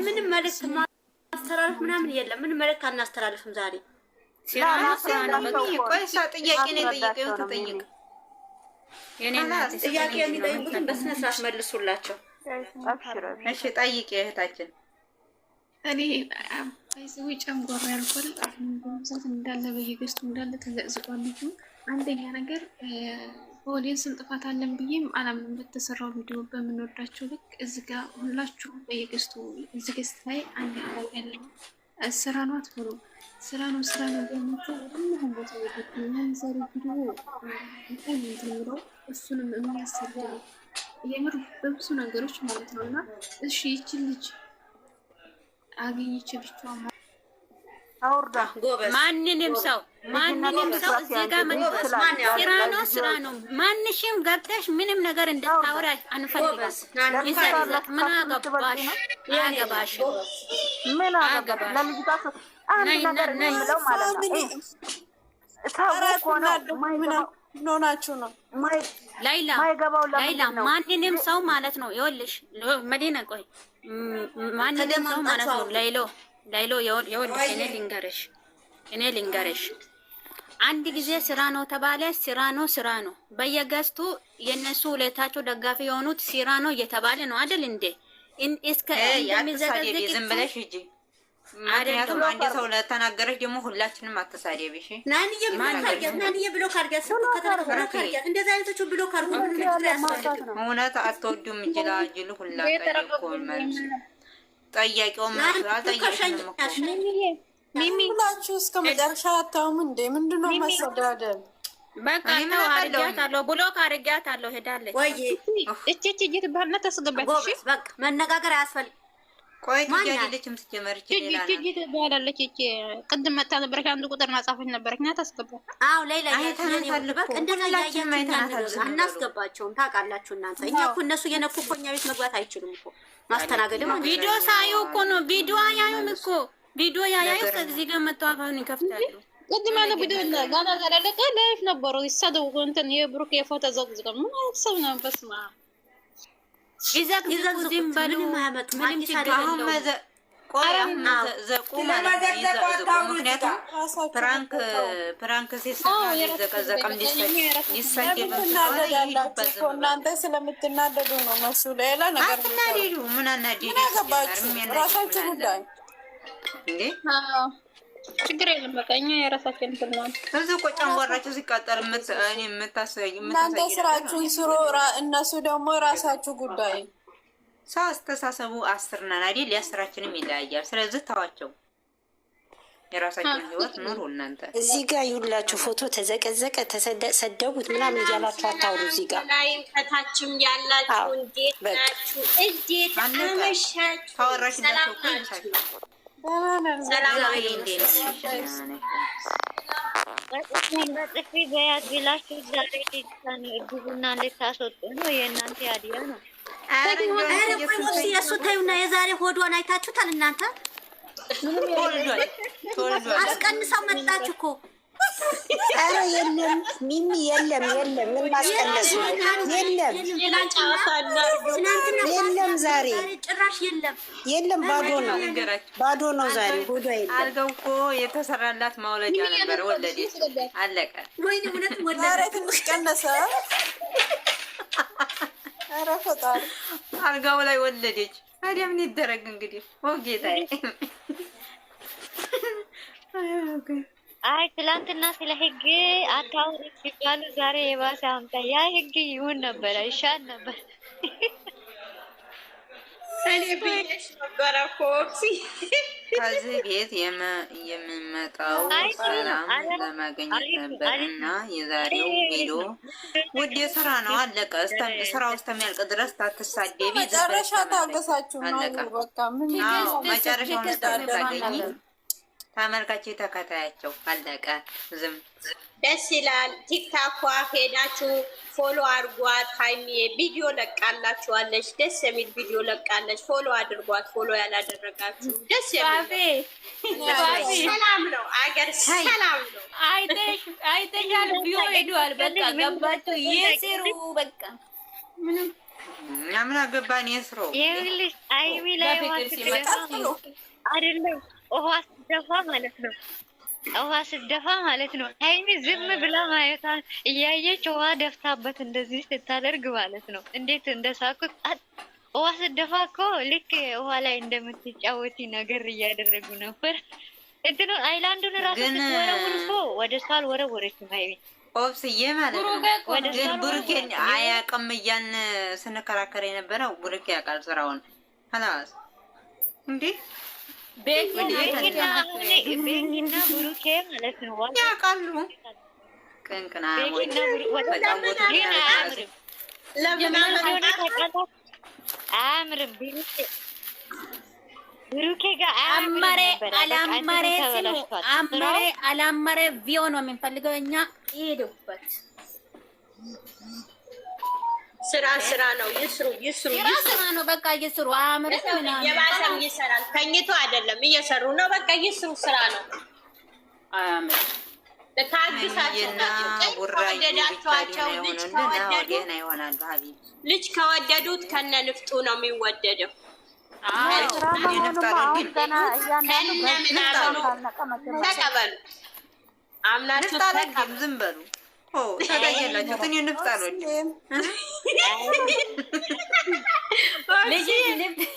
ምንም መልዕክት ማስተላለፍ ምናምን የለም። ምንም መልዕክት አናስተላልፍም ዛሬ። ቆይ ጥያቄ ነው የጠየቀው ተጠይቅ። ጥያቄ የሚጠይቁትን በስነ ስርዓት መልሱላቸው። እሺ ጠይቂ እህታችን። እኔ አይዘው ጨንጓራ ያልኳል በብዛት እንዳለ በየገስቱ እንዳለ ተዘቅዝቋል። አንደኛ ነገር ኦዲየንስም ጥፋት አለን ብዬም አላምንም። በተሰራው ቪዲዮ በምንወዳቸው ልክ እዚህ ጋር ሁላችሁ በየገስቱ እዚህ ገስት ላይ አንድ ያለ ስራ ነው አትበሉ። ስራ ነው በእናንተ ሁሉም ቦታ ይገኛል። ዛሬ ቪዲዮ በጣም እንትምሮ እሱንም የሚያሰደው የምር በብዙ ነገሮች ማለት ነውና እሺ ይቺ ልጅ አገኘች ብቻዋን አውርዳ ማንንም ሰው እዚህ ጋር መንፈስ ስራ ነው። ማንሽም ገብተሽ ምንም ነገር እንዳታወራ አንፈልግም። ምን አገባሽ? አገባሽ ምን አገባሽ? ለልጅቷ አንድ ነገር እንምለው ማለት ነው። ታውቁ ነው ምን ሆናችሁ ነው? ላይላ ማንንም ሰው ማለት ነው። ይኸውልሽ መዲና ቆይ ማንንም ሰው ማለት ነው። ላይሎ ይኸውልሽ እኔ ልንገርሽ አንድ ጊዜ ስራ ነው ተባለ። ስራ ነው በየገስቱ የነሱ ሁለታቸው ደጋፊ የሆኑት ስራ ነው እየተባለ ነው አይደል እንዴ? እስከ እንደሚዘገዘግ ዝም ብለሽ ሂጂ። ምክንያቱም አንድ ሰው ለተናገረች ደግሞ ሁላችንም አትሳደቢ። እሺ ናንዬ ብሎ ካርጋት እንደዛ አይነቶቹ ብሎ ካርጉ እውነት አትወዱም ይችላል ሁላችሁ መልስ ጠያቂው መስራት ጠያቂው ሁላችሁ እስከ መጨረሻ አታውም እንዴ? ምንድነው መሰዳደብ? በቃ ነው አርጋታለሁ ብሎ ካርጋታለሁ ሄዳለች ወይ እቺ ይተባልና ተስገባት። እሺ በቃ መነጋገር አያስፈልግ። ቆይ ትያለችም ስትጀመር እቺ ትባላለች። እቺ ቅድም መጣ ነበር ከአንድ ቁጥር ማጻፈኝ ነበር እና ታስገባት። አዎ ሌላ ያተናልበቅ እንደዛ ያያችሁ አናስገባቸውም። ታውቃላችሁ እናንተ እኛ እኮ እነሱ የነኩ እኮ እኛ ቤት መግባት አይችሉም እኮ ማስተናገድም። ቪዲዮ ሳዩ እኮ ነው ቪዲዮ ያዩም እኮ ቪዲዮ ያዩ እዚህ ጋር መጣፋውን ይከፍታሉ። ቅድም ያለ ቪዲዮ ጋና ተላለቀ ላይፍ ነበሩ ይሳደው እንትን የብሩክ የፎቶ ዘግዝቀው ምን አክሰብ ነው በስማ ይዘግ ዝም ባሉ ምንም ችግር የለውም። ዘቁ ማለት ምክንያቱም ፕራንክ ሲሰራ ይዘቀዘቅም ሊሰደብ እናንተ ስለምትናደዱ ነው። እነሱ ሌላ ነገር አትናደዱ። ምን አናደዱ? ራሳችሁ ጉዳይ እንዴ ችግር የለም። በቃ እኛ የራሳችን ትናንት እዚህ እኮ ጨንጓራችሁ ሲቃጠል እናንተ ስራችሁን ስሩ። እነሱ ደግሞ የራሳችሁ ጉዳይ። ሰው አስተሳሰቡ 10 ነን አይደል? የአስራችንም ይለያያል። ስለዚህ ተዋቸው፣ የራሳችሁን ህይወት ኑሩ። እናንተ እዚህ ጋር ይውላችሁ ፎቶ ተዘቀዘቀ ተሰደቡት ምናምን እያላችሁ አታውሩ። እዚህ ጋር ላይም ከታችም ያላችሁ እንዴት ናችሁ? እንዴት አመሻችሁ? ታወራሽላችሁ እኮ ይምሳችሁ። በጥፊ በያት ቢላችሁ ዛሬ ግቡና ልታስወጡ ነው። የእናንተ ያዲያ ነው። የእሱ ተይውና የዛሬ ሆዷን አይታችሁታል እናንተ። አስቀንሰው መጣች እኮ። ኧረ የለም ሚሚ የለም ምን ማስቀነስ ነው? የለም ዛሬ ጭራሽ የለም ባዶ ነው ዛሬ። ሆዷ የለም። አልጋው እኮ የተሰራላት ማውለጃ ነበር። ወለደች አለቀ። ወይ እውነት ኧረ ትንሽ ቀነሰ። ኧረ ፈጣሪ አልጋው ላይ ወለደች። ታዲያ ምን ይደረግ እንግዲህ። ጌታዬ አይ ትላንትና ስለ ህግ አታውሪ ሲባሉ ዛሬ የባሰ አምጣ። ያ ህግ ይሁን ነበር ይሻል ነበር። እኔ ብዬሽ ነበረ እኮ ከዚህ ቤት የምመጣው ሰላም ለማግኘት ነበር እና የዛሬው ቪዲዮ ውድ ስራ ነው። አለቀ። ስራው እስከሚያልቅ ድረስ ታትሳደቢ። መጨረሻ ታገሳችሁ ነው በቃ። ምን መጨረሻውን እስከምታገኝ ተመልካች ተከታያቸው። አለቀ። ዝም ደስ ይላል። ቲክታኳ ሄዳችሁ ፎሎ አድርጓት። ሃይሚዬ ቪዲዮ ለቃላችኋለች። ደስ የሚል ቪዲዮ ለቃለች። ፎሎ አድርጓት። ፎሎ ያላደረጋችሁ ደስ የሚል ሰላም ነው። አገር ሰላም ነው። አይተሻል። ቪዲዮ ሄዷል። በቃ ገባችሁ። ይስሩ በቃ ምንም ምን አገባን የስሮ ይኸውልሽ አይሚ ላይ አይደለም ውሃ ስትደፋ ማለት ነው። ውሃ ስትደፋ ማለት ነው። አይሚ ዝም ብላ ማየቷን እያየች ውሃ ደፍታበት እንደዚህ ስታደርግ ማለት ነው። እንዴት እንደሳኩት ውሃ ስትደፋ እኮ ልክ ውሃ ላይ እንደምትጫወቲ ነገር እያደረጉ ነበር። እንትኑ አይላንዱን ራሱ ስትወረውር እኮ ወደ እሷ አልወረወረችም አይሚ ኦብስዬ ማለት ነው። ግን ብሩኬን አያውቅም እያልን ስንከራከር የነበረው ብሩኬ ያውቃል ስራውን ሀላስ እንዴ ቤኪና ብሩኬ ማለት ነው ያውቃሉ። ቅንቅና አያምርም ብሩኬ ጋር አመረ አላመረ ሲሉ አመረ አላመረ ቪዮ ነው የምንፈልገው እኛ። ይሄዱበት ስራ ነው። ይስሩ ስራ ነው። በቃ ይስሩ። አምር ምናምን የባሰም ይሰራል። ተኝቶ አይደለም እየሰሩ ነው። በቃ ይስሩ። ስራ ነው። አያምር ልጅ ከወደዱት ከነ ንፍጡ ነው የሚወደደው። ተቀበሉ። አምናችሁ ዝም በሉ። ታዳያላችሁ እኔ ንፍጥ አልወድም። ልጅ ንፍጥ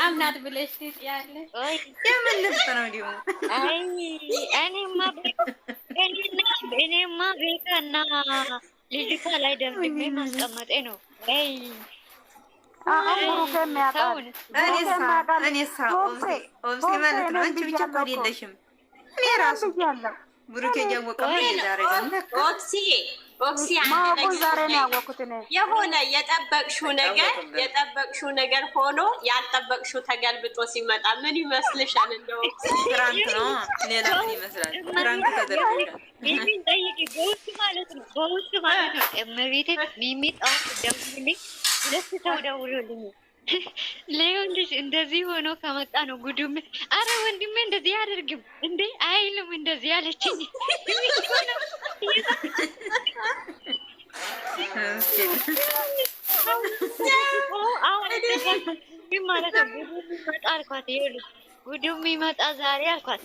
አምናት ብለሽ ትያለሽ። የምን ንፍጥ ነው ደግሞ? እኔማ ቤትና ልጅቷ ላይ ደምድሜ ማስቀመጤ ነው። እኔሳ ኦብሴ ማለት ነው። አንቺ ብቻ እኮ አይደለሽም። እኔ ራሱ ብሩኬ እያወቀው ኦክሲ የሆነ የጠበቅሽው ነገር ሆኖ ያልጠበቅሽው ተገልብጦ ሲመጣ ምን ይመስልሻል? እንደው ፍራንክ ነው። ሌላ ምን ይመስላል? ፍራንክ ተደርጓል። በውስጥ ማለት ነው። እመቤቴ ሚሚጣው ደውልልኝ፣ ሁለት ሰው ደውሎልኝ ለወንድሽ እንደዚህ ሆኖ ከመጣ ነው ጉዱም። አረ ወንድሜ እንደዚህ አያደርግም እንዴ አይልም እንደዚህ አለችኝ። ማለት ነው ጉዱም ይመጣ አልኳት። ይኸውልሽ ጉዱም ይመጣ ዛሬ አልኳት።